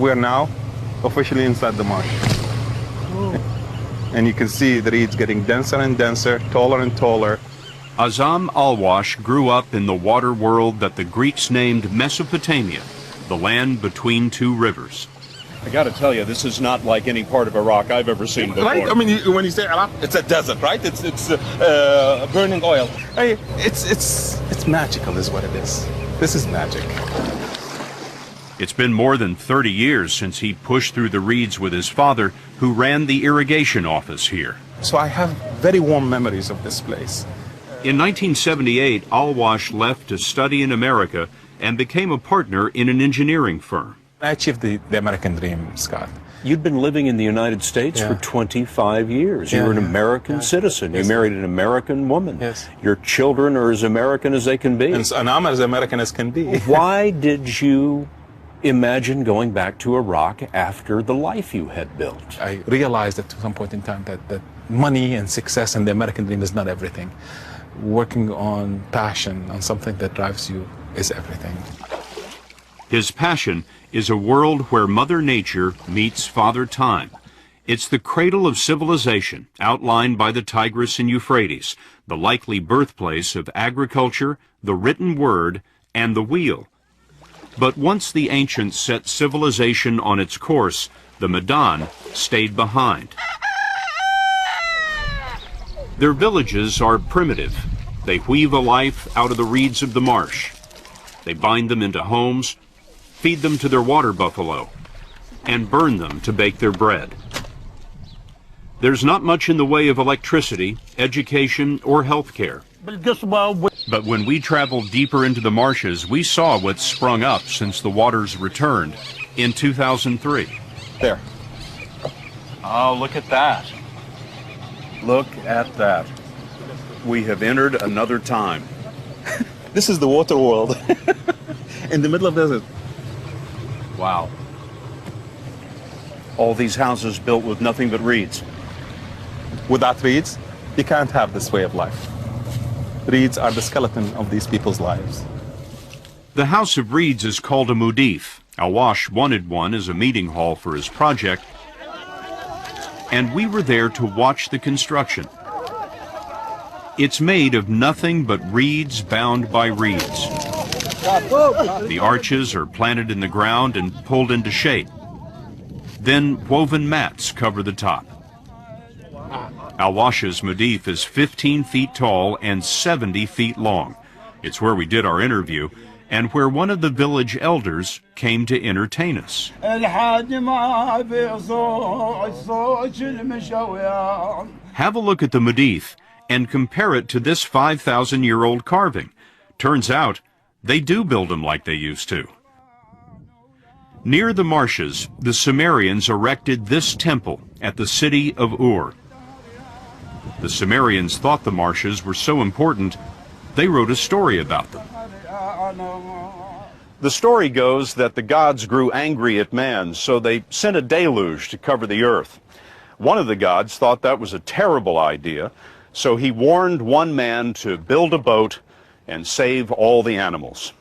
We are now officially inside the marsh. And you can see the reeds getting denser and denser, taller and taller. Azam Alwash grew up in the water world that the Greeks named Mesopotamia, the land between two rivers. I got to tell you, this is not like any part of Iraq I've ever seen before. Right? I mean, when you say Iraq, it's a desert, right? It's burning oil. Hey, it's magical, is what it is. This is magic. It's been more than 30 years since he pushed through the reeds with his father, who ran the irrigation office here. So I have very warm memories of this place. In 1978, Alwash left to study in America and became a partner in an engineering firm. I achieved the American dream, Scott. You'd been living in the United States for 25 years. You were an American citizen. You married an American woman. Yes. Your children are as American as they can be. And I'm as American as can be. Why did you imagine going back to Iraq after the life you had built? I realized at some point in time that money and success and the American dream is not everything. Working on passion, on something that drives you, is everything. His passion is a world where Mother Nature meets Father Time. It's the cradle of civilization, outlined by the Tigris and Euphrates, the likely birthplace of agriculture, the written word, and the wheel. But once the ancients set civilization on its course, the Medan stayed behind. Their villages are primitive. They weave a life out of the reeds of the marsh. They bind them into homes, feed them to their water buffalo, and burn them to bake their bread. There's not much in the way of electricity, education, or health care. But when we traveled deeper into the marshes, we saw what's sprung up since the waters returned in 2003. There. Oh, look at that. Look at that. We have entered another time. This is the water world. In the middle of the desert. Wow. All these houses built with nothing but reeds. Without reeds, you can't have this way of life. Reeds are the skeleton of these people's lives. The House of Reeds is called a mudif. Alwash wanted one as a meeting hall for his project, and we were there to watch the construction. It's made of nothing but reeds bound by reeds. The arches are planted in the ground and pulled into shape. Then woven mats cover the top. Alwash's mudif is 15 feet tall and 70 feet long. It's where we did our interview and where one of the village elders came to entertain us. Have a look at the mudif and compare it to this 5,000-year-old carving. Turns out, they do build them like they used to. Near the marshes, the Sumerians erected this temple at the city of Ur. The Sumerians thought the marshes were so important, they wrote a story about them. The story goes that the gods grew angry at man, so they sent a deluge to cover the earth. One of the gods thought that was a terrible idea, so he warned one man to build a boat and save all the animals.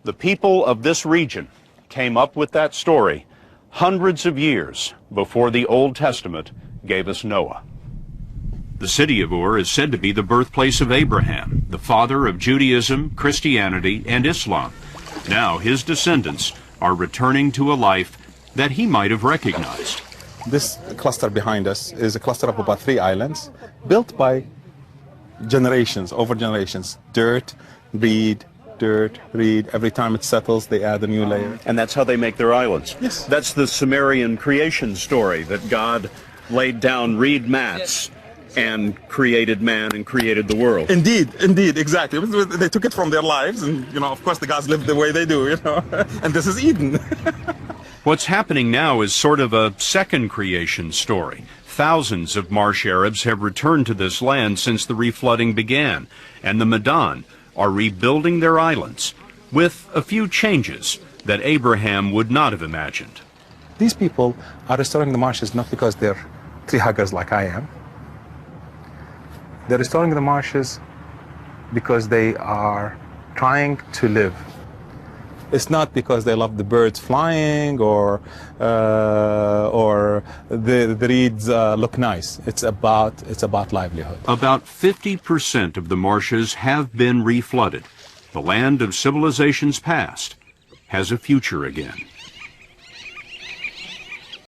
The people of this region came up with that story hundreds of years before the Old Testament gave us Noah. The city of Ur is said to be the birthplace of Abraham, the father of Judaism, Christianity, and Islam. Now his descendants are returning to a life that he might have recognized. This cluster behind us is a cluster of about 3 islands built by generations, over generations. Dirt, reed. Every time it settles, they add a new layer. And that's how they make their islands? Yes. That's the Sumerian creation story, that God laid down reed mats and created man and created the world. Indeed, exactly. They took it from their lives, and, of course the gods live the way they do, and this is Eden. What's happening now is sort of a second creation story. Thousands of marsh Arabs have returned to this land since the reflooding began, and the Medan are rebuilding their islands with a few changes that Abraham would not have imagined. These people are restoring the marshes not because they're tree huggers like I am. They're restoring the marshes because they are trying to live It's not because they love the birds flying or the reeds look nice. It's about livelihood. About 50% of the marshes have been reflooded. The land of civilizations past has a future again.